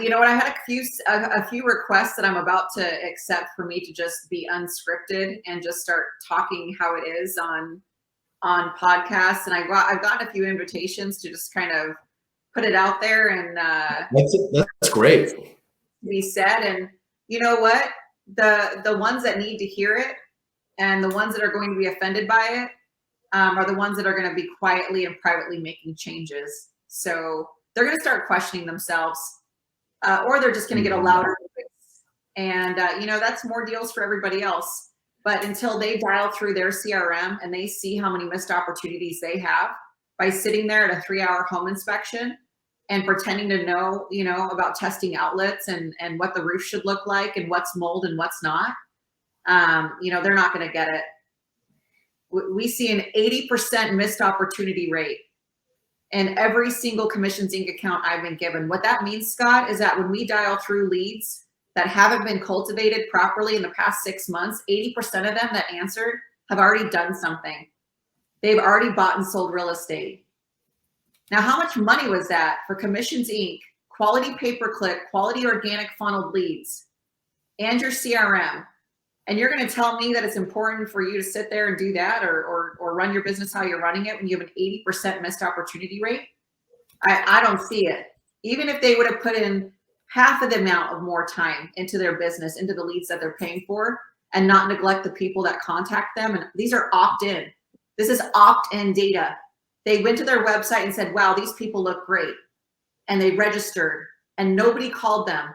You know what? I had a few requests that I'm about to accept for me to just be unscripted and just start talking how it is on podcasts. And I've gotten a few invitations to just kind of put it out there and that's great. Be said. And you know what? The ones that need to hear it and the ones that are going to be offended by it are the ones that are going to be quietly and privately making changes. So they're going to start questioning themselves. Or they're just going to get a louder voice. And, that's more deals for everybody else. But until they dial through their CRM and they see how many missed opportunities they have by sitting there at a 3-hour home inspection and pretending to know, about testing outlets and what the roof should look like and what's mold and what's not, they're not going to get it. We see an 80% missed opportunity rate in every single Commissions Inc. account I've been given. What that means, Scott, is that when we dial through leads that haven't been cultivated properly in the past 6 months, 80% of them that answered have already done something. They've already bought and sold real estate. Now, how much money was that for Commissions Inc., quality pay-per-click, quality organic funneled leads, and your CRM? And you're going to tell me that it's important for you to sit there and do that or run your business how you're running it when you have an 80% missed opportunity rate? I don't see it. Even if they would have put in half of the amount of more time into their business, into the leads that they're paying for, and not neglect the people that contact them. And these are opt-in. This is opt-in data. They went to their website and said, wow, these people look great. And they registered and nobody called them.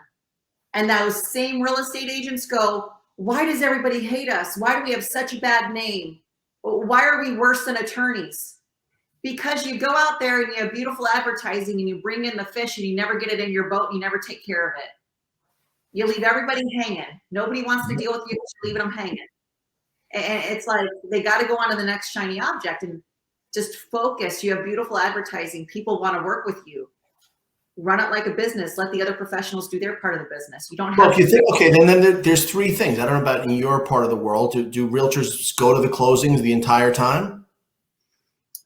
And those same real estate agents go, why does everybody hate us? Why do we have such a bad name? Why are we worse than attorneys? Because you go out there and you have beautiful advertising and you bring in the fish and you never get it in your boat and you never take care of it. You leave everybody hanging. Nobody wants to deal with you, but you leave them hanging. And it's like they got to go on to the next shiny object and just focus. You have beautiful advertising. People want to work with you. Run it like a business. Let the other professionals do their part of the business. You don't have if you think, okay, then there's 3 things. I don't know about in your part of the world. Do realtors go to the closings the entire time?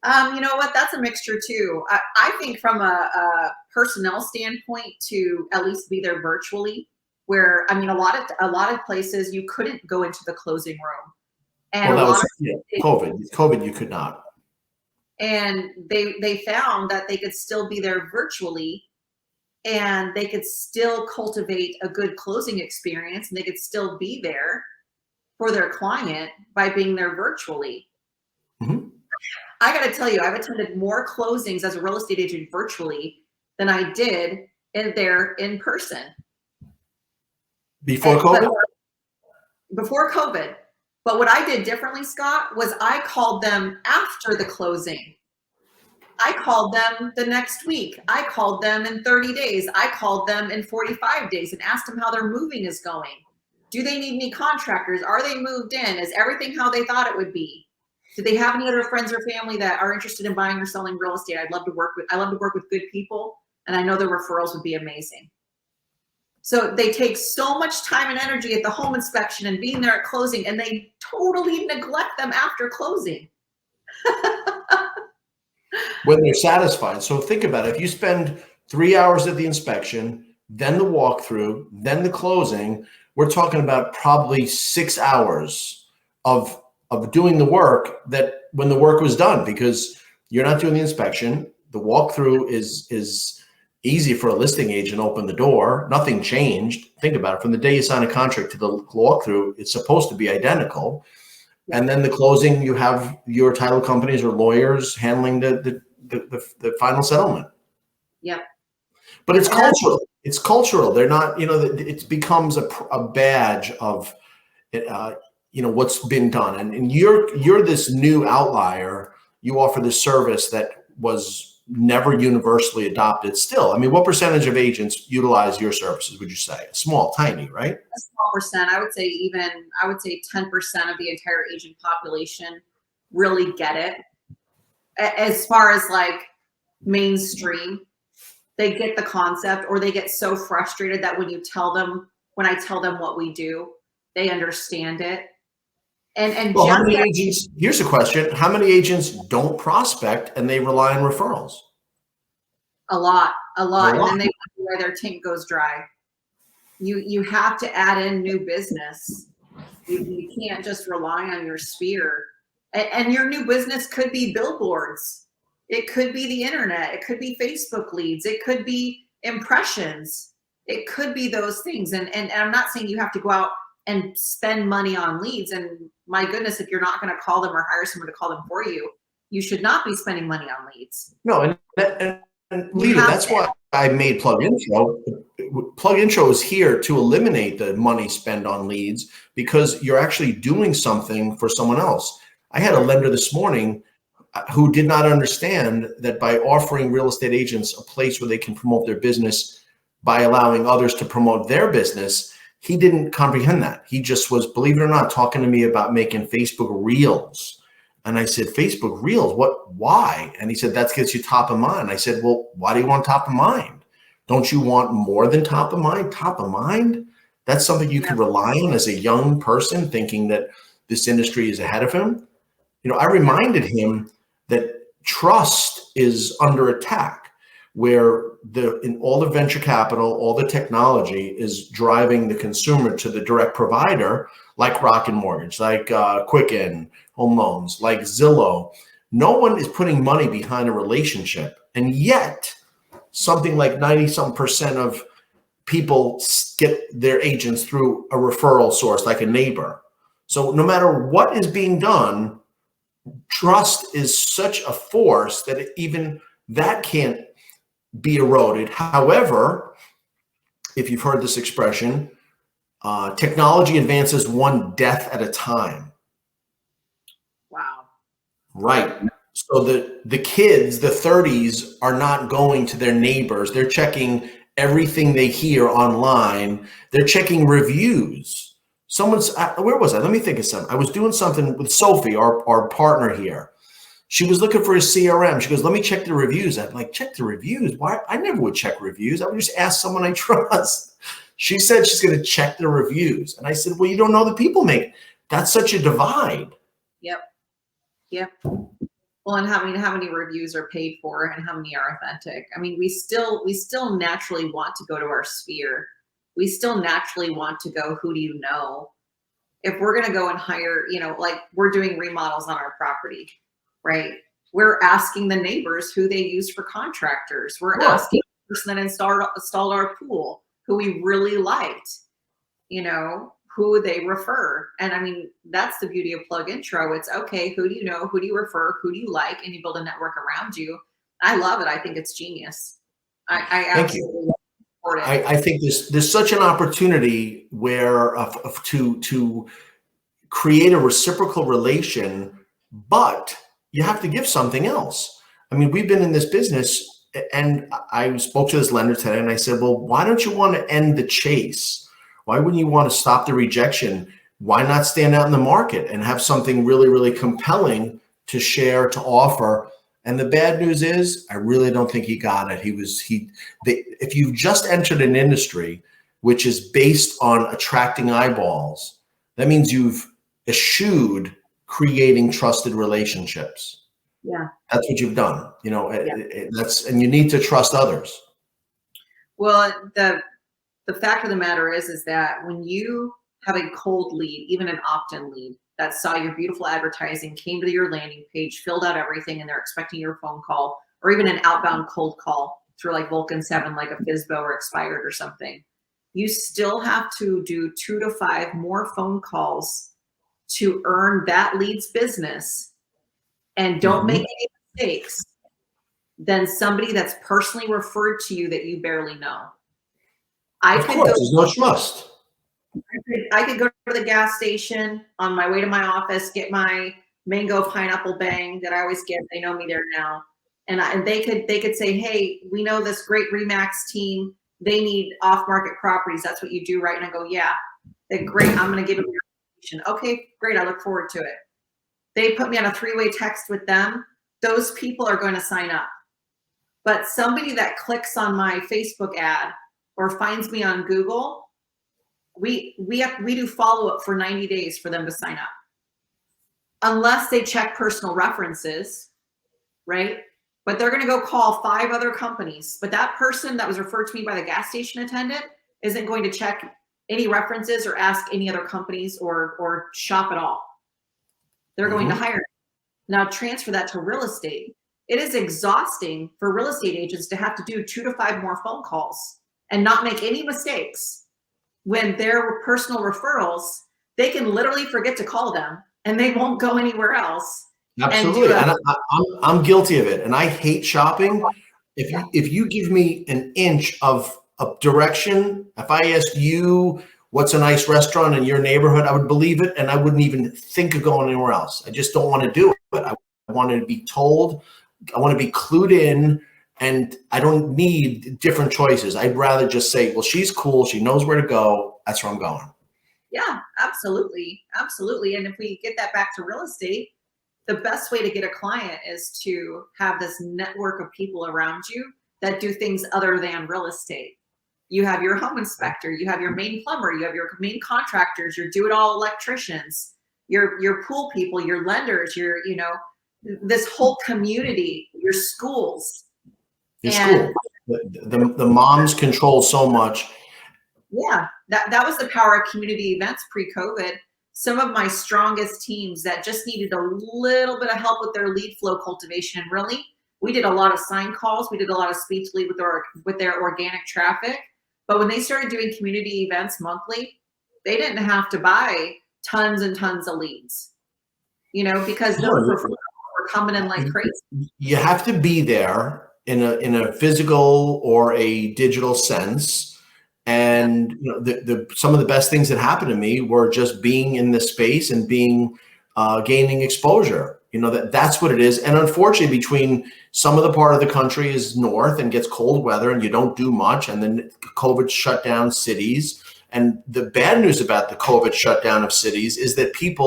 You know what? That's a mixture too. I think from a personnel standpoint to at least be there virtually, where a lot of places you couldn't go into the closing room. And COVID, you could not. And they found that they could still be there virtually. And they could still cultivate a good closing experience and they could still be there for their client by being there virtually. Mm-hmm. I got to tell you, I've attended more closings as a real estate agent virtually than I did in person. Before COVID? Before COVID. But what I did differently, Scott, was I called them after the closing. I called them the next week. I called them in 30 days. I called them in 45 days and asked them how their moving is going. Do they need any contractors? Are they moved in? Is everything how they thought it would be? Do they have any other friends or family that are interested in buying or selling real estate? I love to work with good people, and I know their referrals would be amazing. So they take so much time and energy at the home inspection and being there at closing, and they totally neglect them after closing. When they're satisfied. So think about it. If you spend 3 hours at the inspection, then the walkthrough, then the closing, we're talking about probably 6 hours of doing the work that when the work was done, because you're not doing the inspection. The walkthrough is easy for a listing agent. Open the door. Nothing changed. Think about it. From the day you sign a contract to the walkthrough, it's supposed to be identical. And then the closing, you have your title companies or lawyers handling the final settlement. Yep. But it's cultural. It's cultural. They're not, it becomes a badge of, what's been done. And you're this new outlier. You offer this service that was never universally adopted still. I mean, what percentage of agents utilize your services, would you say? Small, tiny, right? A small percent. I would say 10% of the entire agent population really get it. As far as like mainstream, they get the concept, or they get so frustrated that when I tell them what we do, they understand it. And well, how many agents, here's a question. How many agents don't prospect and they rely on referrals? A lot. a lot, and then they wonder why their tank goes dry. You have to add in new business. You can't just rely on your sphere. And your new business could be billboards. It could be the internet. It could be Facebook leads. It could be impressions. It could be those things. And I'm not saying you have to go out and spend money on leads. And my goodness, if you're not going to call them or hire someone to call them for you, you should not be spending money on leads. No, and Lita, that's why I made PlugIntro. PlugIntro is here to eliminate the money spent on leads because you're actually doing something for someone else. I had a lender this morning who did not understand that by offering real estate agents a place where they can promote their business by allowing others to promote their business, he didn't comprehend that. He just was, believe it or not, talking to me about making Facebook Reels. And I said, Facebook Reels, what, why? And he said, that gets you top of mind. I said, well, why do you want top of mind? Don't you want more than top of mind? Top of mind? That's something you can rely on as a young person thinking that this industry is ahead of him. You know, I reminded him that trust is under attack, where in all the venture capital, all the technology is driving the consumer to the direct provider, like Rocket Mortgage, like Quicken Home Loans, like Zillow. No one is putting money behind a relationship, and yet something like 90% of people get their agents through a referral source, like a neighbor. So no matter what is being done, trust is such a force that even that can't be eroded. However, if you've heard this expression, technology advances one death at a time. Wow. Right. So the kids, the 30s, are not going to their neighbors. They're checking everything they hear online. They're checking reviews. Someone's, where was I? Let me think of something. I was doing something with Sophie, our partner here. She was looking for a CRM. She goes, let me check the reviews. I'm like, check the reviews? Why? I never would check reviews. I would just ask someone I trust. She said she's going to check the reviews. And I said, well, you don't know the people make. That's such a divide. Yep. Yep. Well, and how many reviews are paid for and how many are authentic? I mean, we still naturally want to go to our sphere. We still naturally want to go, who do you know? If we're going to go and hire, you know, like we're doing remodels on our property, right? We're asking the neighbors who they use for contractors. We're asking the person that installed our pool, who we really liked, you know, who they refer. And I mean, that's the beauty of PlugIntro. It's okay, who do you know? Who do you refer? Who do you like? And you build a network around you. I love it. I think it's genius. I absolutely support it. I think there's such an opportunity where to create a reciprocal relation, but you have to give something else. I mean, we've been in this business, and I spoke to this lender today, and I said, well, why don't you want to end the chase? Why wouldn't you want to stop the rejection? Why not stand out in the market and have something really, really compelling to share, to offer? And the bad news is, I really don't think he got it. If you've just entered an industry which is based on attracting eyeballs, that means you've eschewed creating trusted relationships. Yeah. That's what you've done. You know, and you need to trust others. Well, the fact of the matter is that when you have a cold lead, even an opt-in lead that saw your beautiful advertising, came to your landing page, filled out everything, and they're expecting your phone call, or even an outbound cold call through like Vulcan 7, like a FSBO or Expired or something, you still have to do 2 to 5 more phone calls to earn that lead's business, and don't make any mistakes, than somebody that's personally referred to you that you barely know. Of course, there's no trust. I could go to the gas station on my way to my office, get my mango pineapple bang that I always get. They know me there now. And they could say, hey, we know this great Remax team. They need off-market properties. That's what you do, right? And I go, yeah. They're great. I'm going to give them your information. Okay, great. I look forward to it. They put me on a 3-way text with them. Those people are going to sign up. But somebody that clicks on my Facebook ad or finds me on Google, we do follow-up for 90 days for them to sign up. Unless they check personal references, right? but they're going to go call 5 other companies. But that person that was referred to me by the gas station attendant isn't going to check any references or ask any other companies or shop at all. They're going to hire. Now transfer that to real estate. It is exhausting for real estate agents to have to do 2 to 5 more phone calls and not make any mistakes. When they're personal referrals, they can literally forget to call them and they won't go anywhere else. Absolutely. And I'm guilty of it. And I hate shopping. If you give me an inch of direction, if I asked you what's a nice restaurant in your neighborhood, I would believe it. And I wouldn't even think of going anywhere else. I just don't want to do it. I want to be told. I want to be clued in, and I don't need different choices. I'd rather just say, well, she's cool. She knows where to go. That's where I'm going. Yeah, absolutely. Absolutely. And if we get that back to real estate, the best way to get a client is to have this network of people around you that do things other than real estate. You have your home inspector, you have your main plumber, you have your main contractors, your do-it-all electricians, your pool people, your lenders, this whole community, your schools. Your school. The moms control so much. Yeah, that was the power of community events pre-COVID. Some of my strongest teams that just needed a little bit of help with their lead flow cultivation. And really, we did a lot of sign calls. We did a lot of speed to lead with their organic traffic. But when they started doing community events monthly, they didn't have to buy tons and tons of leads, because those were coming in like crazy. You have to be there in a physical or a digital sense. And some of the best things that happened to me were just being in the space and gaining exposure. That's what it is. And unfortunately, between some of the part of the country is north and gets cold weather and you don't do much, and then COVID shut down cities. And the bad news about the COVID shutdown of cities is that it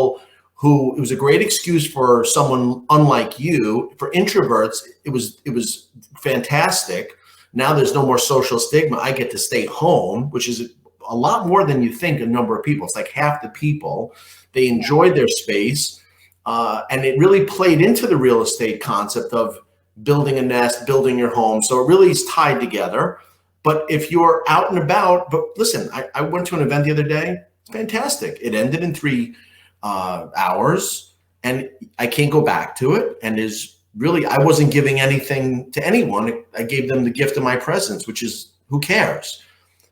was a great excuse for someone unlike you. For introverts, it was fantastic. Now there's no more social stigma. I get to stay home, which is a lot more than you think a number of people. It's like half the people. They enjoyed their space. And it really played into the real estate concept of building a nest, building your home. So it really is tied together. But if you're out and about, but listen, I went to an event the other day. Fantastic. It ended in 3 hours and I can't go back to it. And I wasn't giving anything to anyone. I gave them the gift of my presence, which is who cares?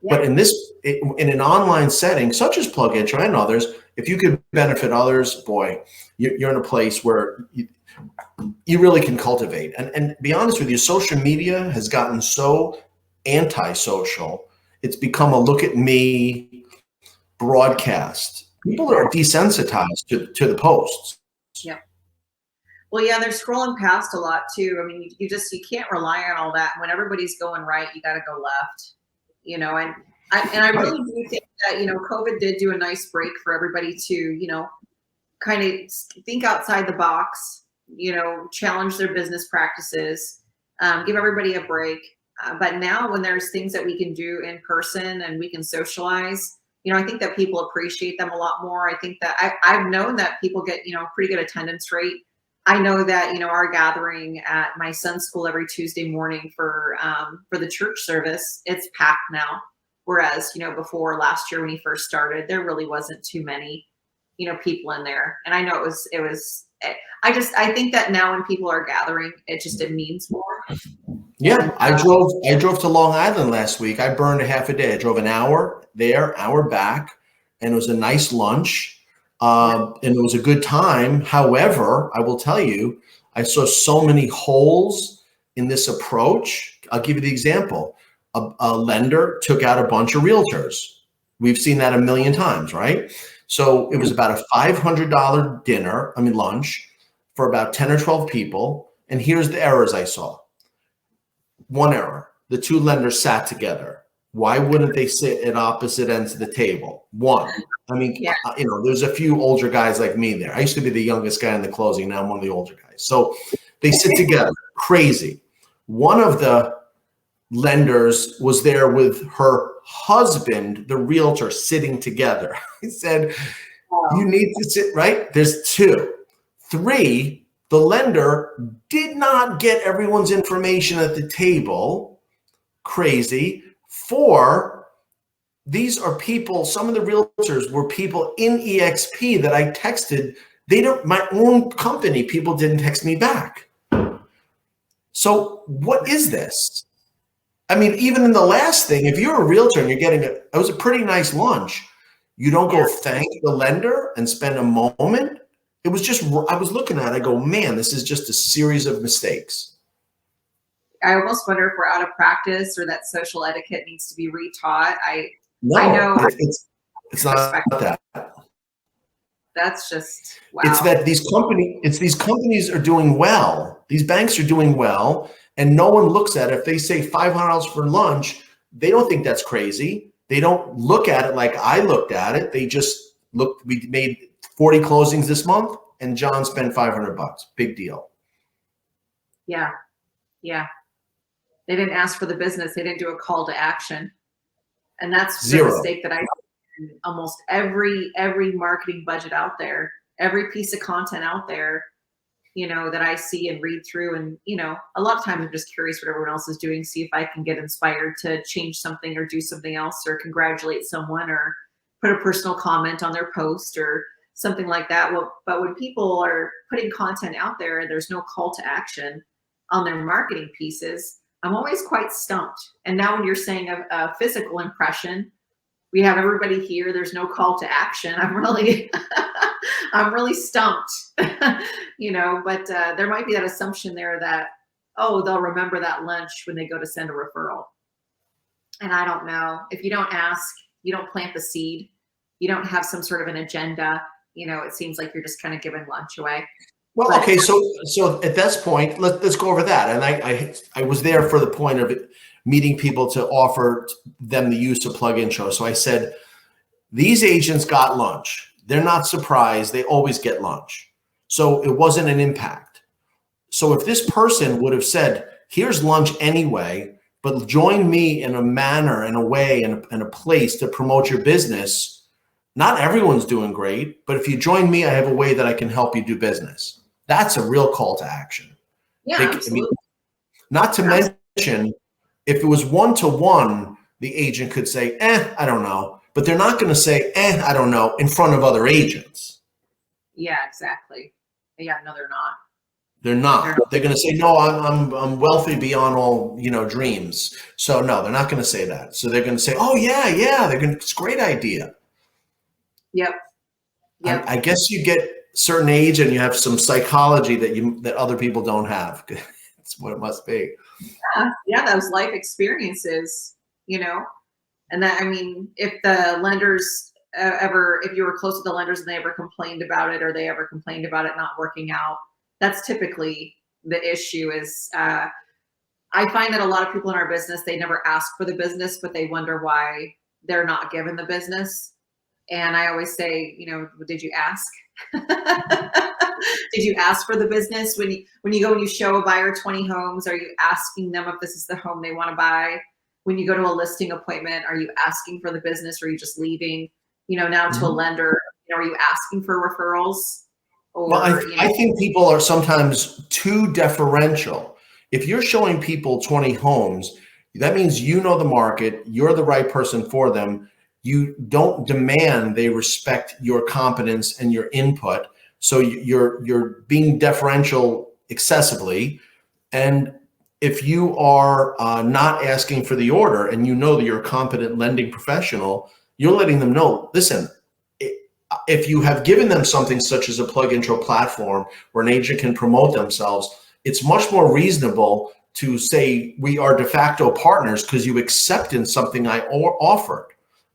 Yeah. But in an online setting, such as PlugIntro and others, if you could benefit others, boy, you're in a place where you really can cultivate. And be honest with you, social media has gotten so antisocial. It's become a look at me broadcast. People are desensitized to the posts. Yeah. Well, yeah, they're scrolling past a lot too. I mean, you can't rely on all that. When everybody's going right, you got to go left, and I really do think that, COVID did do a nice break for everybody to, kind of think outside the box, challenge their business practices, give everybody a break. But now when there's things that we can do in person and we can socialize, I think that people appreciate them a lot more. I think that I've known that people get, pretty good attendance rate. I know that, our gathering at my son's school every Tuesday morning for the church service, it's packed now. Whereas, before last year when he first started, there really wasn't too many, people in there. And I know I think that now when people are gathering, it means more. Yeah. I drove to Long Island last week. I burned a half a day. I drove an hour there, hour back, and it was a nice lunch. And it was a good time. However, I will tell you, I saw so many holes in this approach. I'll give you the example. A lender took out a bunch of realtors. We've seen that a million times, right? So it was about a $500 lunch for about 10 or 12 people. And here's the errors I saw. One error, the 2 lenders sat together. Why wouldn't they sit at opposite ends of the table? One, there's a few older guys like me there. I used to be the youngest guy in the closing. Now I'm one of the older guys. So they sit together. Crazy. One of the lenders was there with her husband, the realtor, sitting together. He said, you need to sit, right? There's 2. 3, The lender did not get everyone's information at the table. Crazy. 4, these are people, some of the realtors were people in EXP that I texted. My own company, people didn't text me back. So what is this? I mean, even in the last thing, if you're a realtor and you're getting it was a pretty nice lunch. You don't go thank the lender and spend a moment. It was just, I was looking at it, I go, man, this is just a series of mistakes. I almost wonder if we're out of practice or that social etiquette needs to be retaught. No, I know it's not that. That's just, wow. It's that these companies are doing well. These banks are doing well, and no one looks at it. If they say $500 for lunch, they don't think that's crazy. They don't look at it like I looked at it. They just look. We made 40 closings this month, and John spent $500. Big deal. Yeah, yeah. They didn't ask for the business. They didn't do a call to action, and that's the mistake that I see in almost every marketing budget out there, every piece of content out there, that I see and read through. And, a lot of times I'm just curious what everyone else is doing, see if I can get inspired to change something or do something else or congratulate someone or put a personal comment on their post or something like that. But when people are putting content out there and there's no call to action on their marketing pieces, I'm always quite stumped. And now when you're saying a physical impression, we have everybody here, there's no call to action. I'm really, I'm really stumped, but there might be that assumption there that, oh, they'll remember that lunch when they go to send a referral. And I don't know. If you don't ask, you don't plant the seed, you don't have some sort of an agenda, it seems like you're just kind of giving lunch away. Well, okay, so at this point, let's go over that. And I was there for the point of meeting people to offer them the use of PlugIntro. So I said, these agents got lunch. They're not surprised. They always get lunch. So it wasn't an impact. So if this person would have said, here's lunch anyway, but join me in a manner, in a way, in a place to promote your business, not everyone's doing great, but if you join me, I have a way that I can help you do business. That's a real call to action. Yeah, absolutely. Not to mention, if it was one-to-one, the agent could say, I don't know. But they're not going to say, I don't know, in front of other agents. Yeah, exactly. Yeah, no, they're not. They're not. They're going to say, no, I'm wealthy beyond all, dreams. So no, they're not going to say that. So they're going to say, oh yeah. It's a great idea. Yep. I guess you get certain age and you have some psychology that other people don't have. That's what it must be. Yeah, those life experiences, and that, if the lenders if you were close to the lenders and they ever complained about it or they ever complained about it not working out, that's typically the issue is, I find that a lot of people in our business, they never ask for the business, but they wonder why they're not given the business. And I always say, did you ask? Did you ask for the business? When you go and you show a buyer 20 homes, are you asking them if this is the home they want to buy? When you go to a listing appointment, are you asking for the business or are you just leaving? Now to a lender, are you asking for referrals? Or, well, I think people are sometimes too deferential. If you're showing people 20 homes, that means you know the market, you're the right person for them. You don't demand they respect your competence and your input. So you're being deferential excessively. And if you are not asking for the order and you know that you're a competent lending professional, you're letting them know, listen, if you have given them something such as a PlugIntro platform where an agent can promote themselves, it's much more reasonable to say we are de facto partners because you accepted something I offered.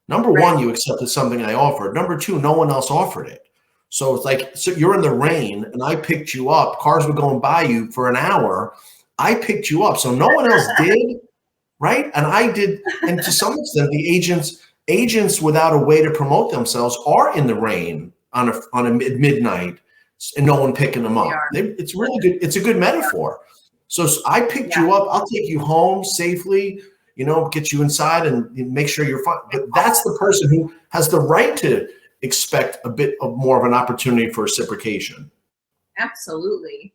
Number one, you accepted something I offered. Number two, no one else offered it. So it's like, so you're in the rain and I picked you up. Cars were going by you for an hour. I picked you up. So no one else did, right? And I did. And to some extent, the agents without a way to promote themselves are in the rain on a midnight and no one picking them up. It's really good. It's a good metaphor. So I picked you up. I'll take you home safely, get you inside and make sure you're fine. But that's the person who has the right to expect a bit of more of an opportunity for reciprocation. Absolutely.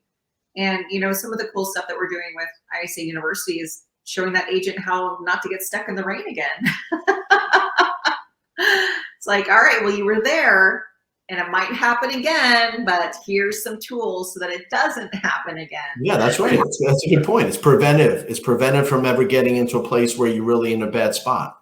And, some of the cool stuff that we're doing with ISA University is showing that agent how not to get stuck in the rain again. It's like, all right, well, you were there and it might happen again, but here's some tools so that it doesn't happen again. Yeah, that's right. That's a good point. It's preventive. It's preventive from ever getting into a place where you're really in a bad spot.